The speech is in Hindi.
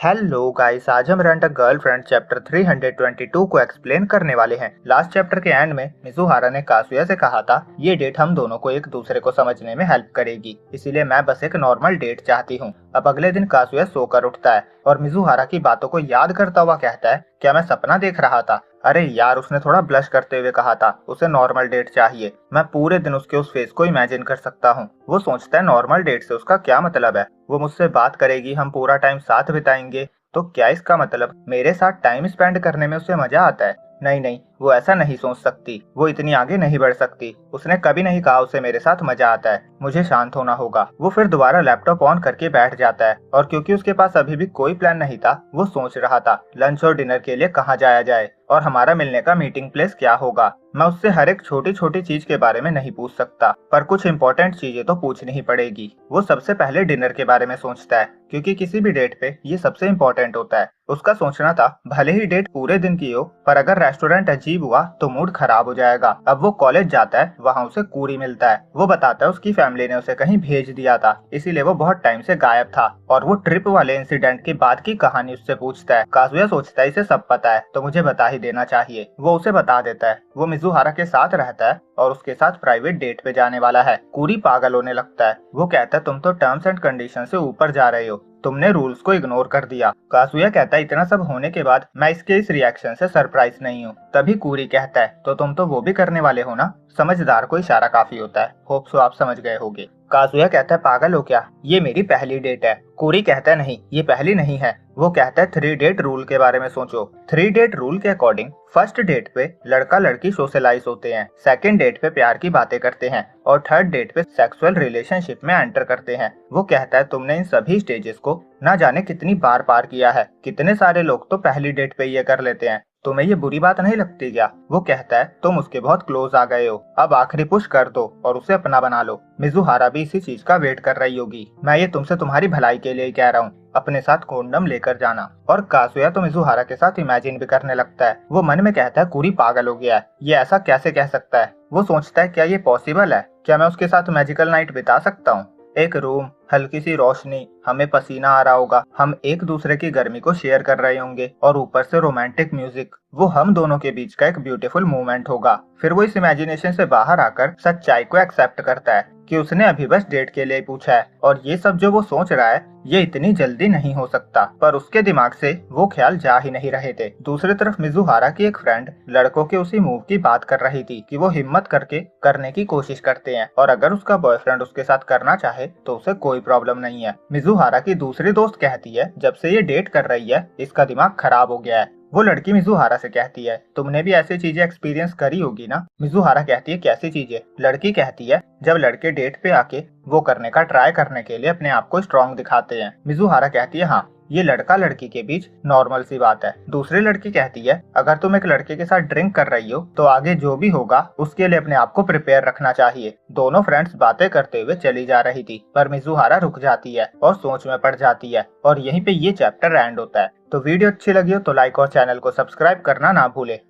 हेलो गाइस, आज हम रंट अ गर्लफ्रेंड चैप्टर 322 को एक्सप्लेन करने वाले हैं। लास्ट चैप्टर के एंड में मिजुहारा ने कासुया से कहा था ये डेट हम दोनों को एक दूसरे को समझने में हेल्प करेगी, इसीलिए मैं बस एक नॉर्मल डेट चाहती हूँ। अब अगले दिन कासुया सोकर उठता है और मिजुहारा की बातों को याद करता हुआ कहता है, क्या मैं सपना देख रहा था? अरे यार, उसने थोड़ा ब्लश करते हुए कहा था उसे नॉर्मल डेट चाहिए। मैं पूरे दिन उसके उस फेस को इमेजिन कर सकता हूँ। वो सोचता है नॉर्मल डेट से उसका क्या मतलब है? वो मुझसे बात करेगी, हम पूरा टाइम साथ बिताएंगे, तो क्या इसका मतलब मेरे साथ टाइम स्पेंड करने में उसे मजा आता है? नहीं नहीं, वो ऐसा नहीं सोच सकती, वो इतनी आगे नहीं बढ़ सकती। उसने कभी नहीं कहा उसे मेरे साथ मजा आता है। मुझे शांत होना होगा। वो फिर दोबारा लैपटॉप ऑन करके बैठ जाता है और क्योंकि उसके पास अभी भी कोई प्लान नहीं था, वो सोच रहा था लंच और डिनर के लिए कहाँ जाया जाए और हमारा मिलने का मीटिंग प्लेस क्या होगा। मैं उससे हर एक छोटी छोटी चीज के बारे में नहीं पूछ सकता, पर कुछ इंपॉर्टेंट चीजें तो पूछनी ही पड़ेगी। वो सबसे पहले डिनर के बारे में सोचता है, क्योंकि किसी भी डेट पे ये सबसे इम्पोर्टेंट होता है। उसका सोचना था भले ही डेट पूरे दिन की हो, पर अगर रेस्टोरेंट अजीब हुआ तो मूड खराब हो जाएगा। अब वो कॉलेज जाता है, वहाँ उसे कूरी मिलता है। वो बताता है उसकी फैमिली ने उसे कहीं भेज दिया था, इसीलिए वो बहुत टाइम से गायब था। और वो ट्रिप वाले इंसिडेंट के बाद की कहानी उससे पूछता है। काजुया सोचता है इसे सब पता है तो मुझे बता ही देना चाहिए। वो उसे बता देता है। वो मिजुहारा के साथ रहता है और उसके साथ प्राइवेट डेट पे जाने वाला है। कूरी पागल होने लगता है। वो कहता है तुम तो टर्म्स एंड कंडीशन से ऊपर जा रहे हो, तुमने रूल्स को इग्नोर कर दिया। कासुया कहता है इतना सब होने के बाद मैं इसके इस रिएक्शन से सरप्राइज नहीं हूँ। तभी कूरी कहता है तो तुम तो वो भी करने वाले हो ना। समझदार को इशारा काफी होता है। होप सो आप समझ गए होगे। कासुया कहता है पागल हो क्या, ये मेरी पहली डेट है। कूरी कहता है नहीं, ये पहली नहीं है। वो कहता है 3 डेट रूल के बारे में सोचो। 3 डेट रूल के अकॉर्डिंग फर्स्ट डेट पे लड़का लड़की सोशलाइज होते हैं, सेकंड डेट पे प्यार की बातें करते हैं और थर्ड डेट पे सेक्सुअल रिलेशनशिप में एंटर करते हैं। वो कहता है तुमने इन सभी स्टेजेस को ना जाने कितनी बार पार किया है। कितने सारे लोग तो पहली डेट पे ये कर लेते हैं, तुम्हें ये बुरी बात नहीं लगती क्या? वो कहता है तुम उसके बहुत क्लोज आ गए हो, अब आखिरी पुश कर दो और उसे अपना बना लो। मिजुहारा भी इसी चीज का वेट कर रही होगी। मैं ये तुमसे तुम्हारी भलाई के लिए ही कह रहा हूँ, अपने साथ कोंडम लेकर जाना। और कासुया तो मिजुहारा के साथ इमेजिन भी करने लगता है। वो मन में कहता है कूरी पागल हो गया है, ये ऐसा कैसे कह सकता है? वो सोचता है क्या ये पॉसिबल है? क्या मैं उसके साथ मैजिकल नाइट बिता सकता हूँ? एक रूम, हल्की सी रोशनी, हमें पसीना आ रहा होगा, हम एक दूसरे की गर्मी को शेयर कर रहे होंगे और ऊपर से रोमांटिक म्यूजिक। वो हम दोनों के बीच का एक ब्यूटीफुल मोमेंट होगा। फिर वो इस इमेजिनेशन से बाहर आकर सच्चाई को एक्सेप्ट करता है कि उसने अभी बस डेट के लिए पूछा है और ये सब जो वो सोच रहा है ये इतनी जल्दी नहीं हो सकता। पर उसके दिमाग से वो ख्याल जा ही नहीं रहे थे। दूसरी तरफ मिजुहारा की एक फ्रेंड लड़कों के उसी मूव की बात कर रही थी कि वो हिम्मत करके करने की कोशिश करते हैं और अगर उसका बॉयफ्रेंड उसके साथ करना चाहे तो उसे कोई प्रॉब्लम नहीं है। मिजुहारा की दूसरी दोस्त कहती है जब से ये डेट कर रही है इसका दिमाग खराब हो गया है। वो लड़की मिजुहारा से कहती है तुमने भी ऐसी चीजें एक्सपीरियंस करी होगी ना। मिजुहारा कहती है कैसी चीजें? लड़की कहती है जब लड़के डेट पे आके वो करने का ट्राई करने के लिए अपने आप को स्ट्रांग दिखाते हैं। मिजुहारा कहती है हाँ, ये लड़का लड़की के बीच नॉर्मल सी बात है। दूसरी लड़की कहती है अगर तुम एक लड़के के साथ ड्रिंक कर रही हो तो आगे जो भी होगा उसके लिए अपने आप को प्रिपेयर रखना चाहिए। दोनों फ्रेंड्स बातें करते हुए चली जा रही थी, पर मिजुहारा रुक जाती है और सोच में पड़ जाती है और यहीं पे ये चैप्टर एंड होता है। तो वीडियो अच्छी लगी हो तो लाइक और चैनल को सब्सक्राइब करना ना भूले।